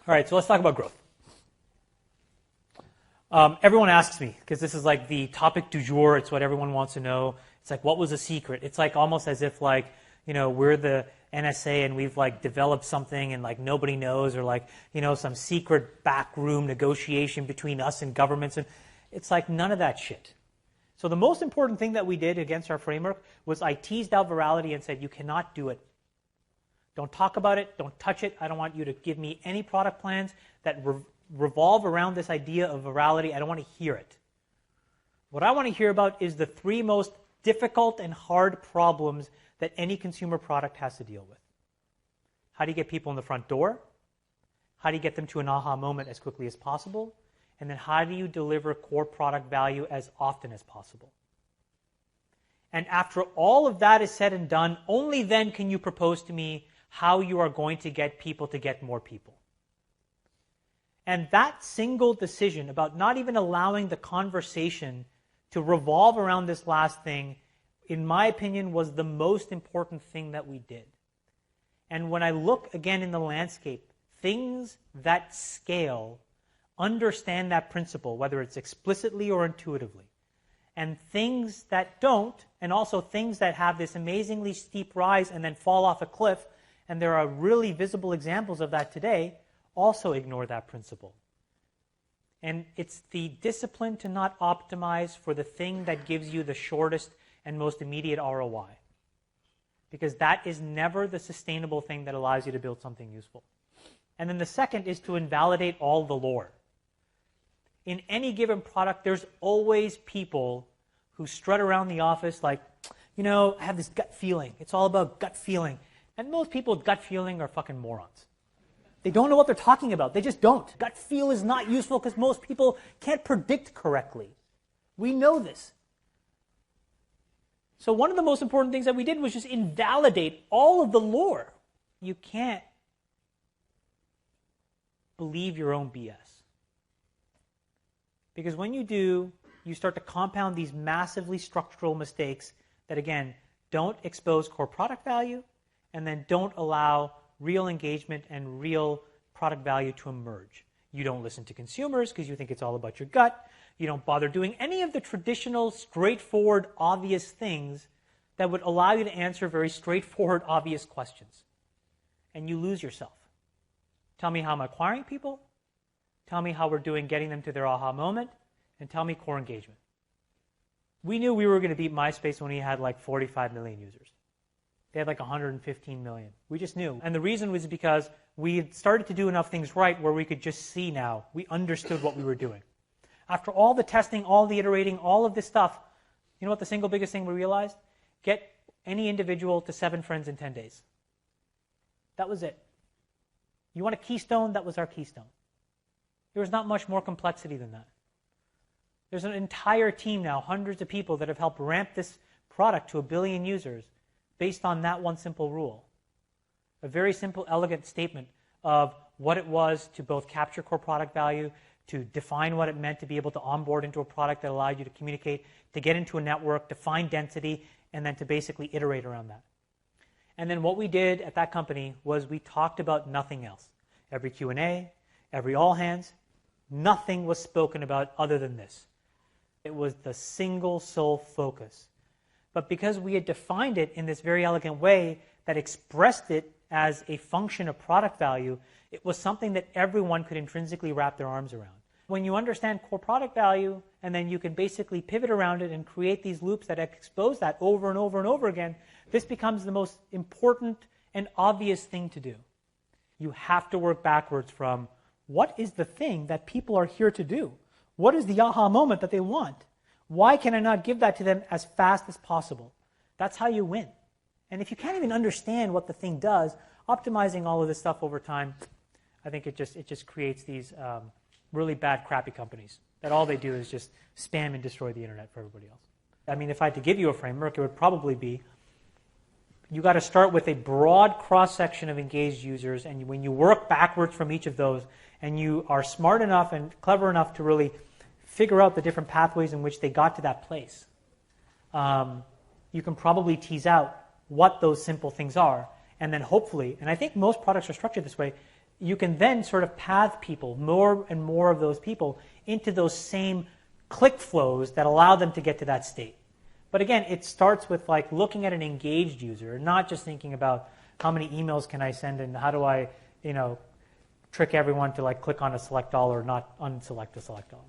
All right, so let's talk about growth. Everyone asks me, because this is like the topic du jour, it's what everyone wants to know. It's like, what was the secret? It's like almost as if like, we're the NSA and we've like developed something and like nobody knows, or like, some secret backroom negotiation between us and governments. And it's like none of that shit. So the most important thing that we did against our framework was I teased out virality and said, you cannot do it. Don't talk about it. Don't touch it. I don't want you to give me any product plans that revolve around this idea of virality. I don't want to hear it. What I want to hear about is the three most difficult and hard problems that any consumer product has to deal with. How do you get people in the front door? How do you get them to an aha moment as quickly as possible? And then how do you deliver core product value as often as possible? And after all of that is said and done, only then can you propose to me how you are going to get people to get more people. And that single decision about not even allowing the conversation to revolve around this last thing, in my opinion, was the most important thing that we did. And when I look again in the landscape, things that scale understand that principle, whether it's explicitly or intuitively. And things that don't, and also things that have this amazingly steep rise and then fall off a cliff, and there are really visible examples of that today, also ignore that principle. And it's the discipline to not optimize for the thing that gives you the shortest and most immediate ROI. Because that is never the sustainable thing that allows you to build something useful. And then the second is to invalidate all the lore. In any given product, there's always people who strut around the office like, I have this gut feeling. It's all about gut feeling. And most people with gut feeling are fucking morons. They don't know what they're talking about. They just don't. Gut feel is not useful because most people can't predict correctly. We know this. So one of the most important things that we did was just invalidate all of the lore. You can't believe your own BS. Because when you do, you start to compound these massively structural mistakes that, again, don't expose core product value and then don't allow real engagement and real product value to emerge. You don't listen to consumers because you think it's all about your gut. You don't bother doing any of the traditional, straightforward, obvious things that would allow you to answer very straightforward, obvious questions. And you lose yourself. Tell me how I'm acquiring people. Tell me how we're doing getting them to their aha moment. And tell me core engagement. We knew we were going to beat MySpace when we had like 45 million users. They had like 115 million. We just knew. And the reason was because we had started to do enough things right where we could just see now. We understood what we were doing. After all the testing, all the iterating, all of this stuff, you know what the single biggest thing we realized? Get any individual to 7 friends in 10 days. That was it. You want a keystone? That was our keystone. There was not much more complexity than that. There's an entire team now, hundreds of people that have helped ramp this product to 1 billion users based on that one simple rule. A very simple, elegant statement of what it was to both capture core product value, to define what it meant to be able to onboard into a product that allowed you to communicate, to get into a network, to find density, and then to basically iterate around that. And then what we did at that company was we talked about nothing else. Every Q&A, every all hands, nothing was spoken about other than this. It was the single sole focus. But because we had defined it in this very elegant way that expressed it as a function of product value, it was something that everyone could intrinsically wrap their arms around. When you understand core product value, and then you can basically pivot around it and create these loops that expose that over and over and over again, this becomes the most important and obvious thing to do. You have to work backwards from what is the thing that people are here to do? What is the aha moment that they want? Why can I not give that to them as fast as possible? That's how you win. And if you can't even understand what the thing does, optimizing all of this stuff over time, I think it just creates these really bad, crappy companies that all they do is just spam and destroy the internet for everybody else. I mean, if I had to give you a framework, it would probably be you got to start with a broad cross-section of engaged users, and when you work backwards from each of those, and you are smart enough and clever enough to really figure out the different pathways in which they got to that place, you can probably tease out what those simple things are, and then hopefully, and I think most products are structured this way, you can then sort of path people, more and more of those people, into those same click flows that allow them to get to that state. But again, it starts with like looking at an engaged user, not just thinking about how many emails can I send and how do I, trick everyone to like click on a select all or not unselect a select all.